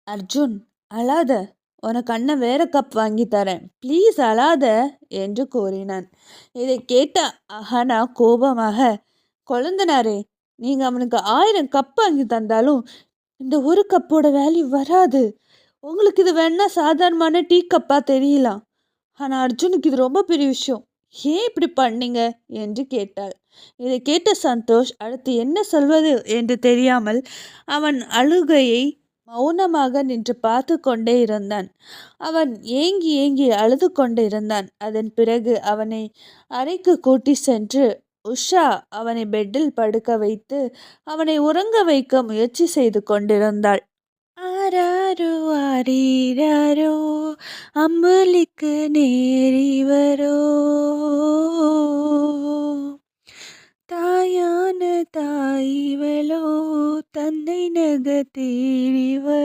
அர்ஜுன், அழாத, உனக்கு அண்ணன் வேற கப் வாங்கி தரேன், ப்ளீஸ் அழாத என்று கூறினான். இதை கேட்ட அஹனா கோபமாக, கொழுந்தனாரே, நீங்கள் அவனுக்கு 1000 கப் வாங்கி தந்தாலும் இந்த ஒரு கப்போட வேல்யூ வராது. உங்களுக்கு இது வேணா சாதாரணமான டீ கப்பாக தெரியலாம், ஆனால் அர்ஜுனுக்கு இது ரொம்ப பெரிய விஷயம். ஏன் இப்படி பண்ணீங்க என்று கேட்டாள். இதை கேட்ட சந்தோஷ் அடுத்து என்ன சொல்வது என்று தெரியாமல் அவன் அழுகையை மௌனமாக நின்று பார்த்து கொண்டே இருந்தான். அவன் ஏங்கி ஏங்கி அழுது கொண்டே இருந்தான். அதன் பிறகு அவனை அறைக்கு கூட்டி சென்று உஷா அவனை பெட்டில் படுக்க வைத்து அவனை உறங்க வைக்க முயற்சி செய்து கொண்டிருந்தாள். ஆராரோ ஆரீராரோ அம்புலிக்கு நேரிவரோ, தாயான தாய்வளோ தந்தை நக தேறிவர்.